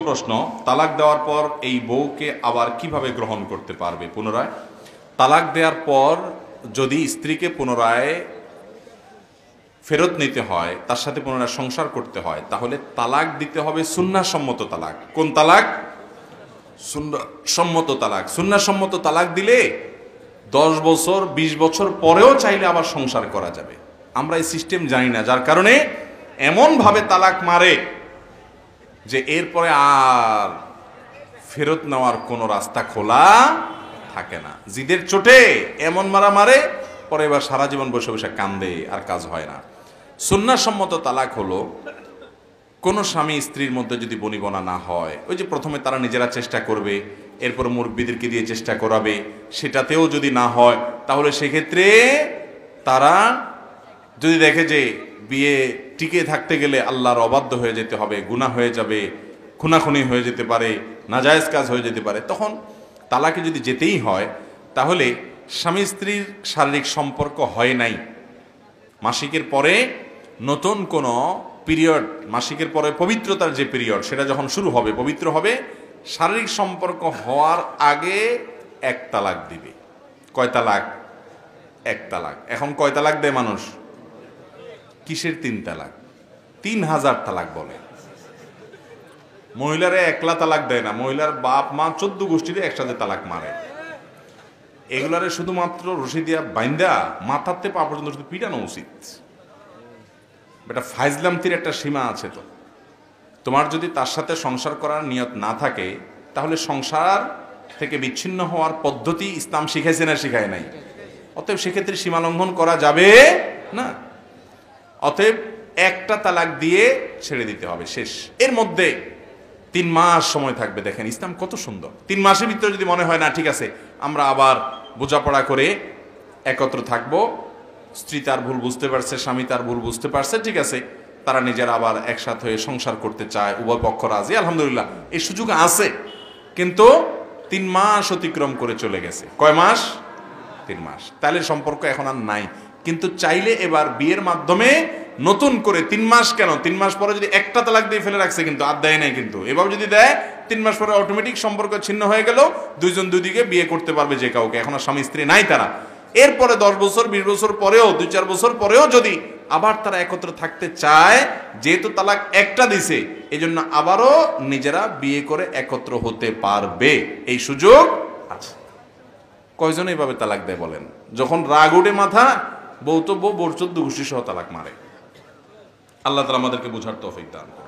প্রশ্ন, তালাক দেওয়ার পর এই বউকে আবার কিভাবে গ্রহণ করতে পারবে পুনরায়? তালাক দেওয়ার পর যদি স্ত্রীকে পুনরায় ফেরত নিতে হয়, তার সাথে পুনরায় সংসার করতে হয়, তাহলে তালাক দিতে হবে সুন্নাহসম্মত তালাক। কোন তালাক? সুন্নাহসম্মত তালাক। সুন্নাহসম্মত তালাক দিলে 10 বছর 20 বছর পরেও চাইলে আবার সংসার করা যাবে। আমরা এই সিস্টেম জানি না, যার কারণে এমনভাবে তালাক মারে যে এরপরে আর ফেরত নেওয়ার কোনো রাস্তা খোলা থাকে না। জিদের চোটে এমন মারা মারে, পরে এবার সারা জীবন বসে বসে কান্দে, আর কাজ হয় না। সুন্নাহসম্মত তালাক হলো কোনো স্বামী স্ত্রীর মধ্যে যদি বনিবনা না হয়, ওই যে প্রথমে তারা নিজেরা চেষ্টা করবে, এরপর মুরব্বিদেরকে দিয়ে চেষ্টা করাবে, সেটাতেও যদি না হয়, তাহলে সেক্ষেত্রে তারা যদি দেখে যে বিয়ে টিকে থাকতে গেলে আল্লাহর অবাধ্য হয়ে যেতে হবে, গুনাহ হয়ে যাবে, খুনাখুনি হয়ে যেতে পারে, নাজায়েজ কাজ হয়ে যেতে পারে, তখন তালাকে যদি যেতেই হয়, তাহলে স্বামী স্ত্রীর শারীরিক সম্পর্ক হয় নাই, মাসিকের পরে নতুন কোনো পিরিয়ড, মাসিকের পরে পবিত্রতার যে পিরিয়ড সেটা যখন শুরু হবে, পবিত্র হবে, শারীরিক সম্পর্ক হওয়ার আগে 1 তালাক দিবে। কয় তালাক? 1 তালাক। এখন কয় তালাক দেয় মানুষ? কিসের 3 তালাক? 3000 তালাক বলে। মহিলারে একলা তালাক দেয় না, মহিলার বাপ মা 14 গোষ্ঠীরে একসাথে তালাক মারে। এগুলারে শুধুমাত্র রশি দিয়া বাইন্দা মাথাতে পা পর্যন্ত শুধু পিটানো উচিত। এটা ফাইজলামতির একটা সীমা আছে। তো তোমার যদি তার সাথে সংসার করার নিয়ত না থাকে, তাহলে সংসার থেকে বিচ্ছিন্ন হওয়ার পদ্ধতি ইসলাম শিখাইছে না শিখায় নাই? অতএব সেক্ষেত্রে সীমা লঙ্ঘন করা যাবে না। অতএব 1টা তালাক দিয়ে ছেড়ে দিতে হবে, শেষ। এর মধ্যে 3 মাস সময় থাকবে। দেখেন ইসলাম কত সুন্দর। 3 মাসের ভিতরে যদি মনে হয় না ঠিক আছে, আমরা আবার বোঝাপড়া করে একত্র থাকবো, স্ত্রী তার ভুল বুঝতে পারছে, স্বামী তার ভুল বুঝতে পারছে, ঠিক আছে, তারা নিজেরা আবার একসাথে হয়ে সংসার করতে চায়, উভয় পক্ষ রাজি, আলহামদুলিল্লাহ, এই সুযোগ আছে। কিন্তু 3 মাস অতিক্রম করে চলে গেছে। কয় মাস? 3 মাস। তাহলে সম্পর্ক এখন আর নাই। কিন্তু চাইলে এবার বিয়ের মাধ্যমে নতুন করে 3 মাস কেন, 3 মাস পরে যদি 1টা তালাক দিয়ে ফেলে রাখছে, কিন্তু আর দেয় নাই, কিন্তু এবার যদি দেয় 3 মাস পরে অটোমেটিক সম্পর্ক ছিন্ন হয়ে গেল, দুইজন দুদিকে বিয়ে করতে পারবে যে কাউকে। এখন আর স্বামী স্ত্রী নাই তারা। এরপরে 10 বছর 20 বছর পরেও, 2-4 বছর পরেও যদি আবার তারা একত্র থাকতে চায়, যেহেতু তালাক 1টা দিছে, এই জন্য আবারও নিজেরা বিয়ে করে একত্র হতে পারবে, এই সুযোগ আছে। কয়জন এইভাবে তালাক দেয় বলেন? যখন রাগ উঠে মাথা, বউ তো বউ, বোর 14 গোষ্ঠী সহ তালাক মারে। আল্লাহ তাআলা আমাদেরকে বুঝার তৌফিক দান করুন।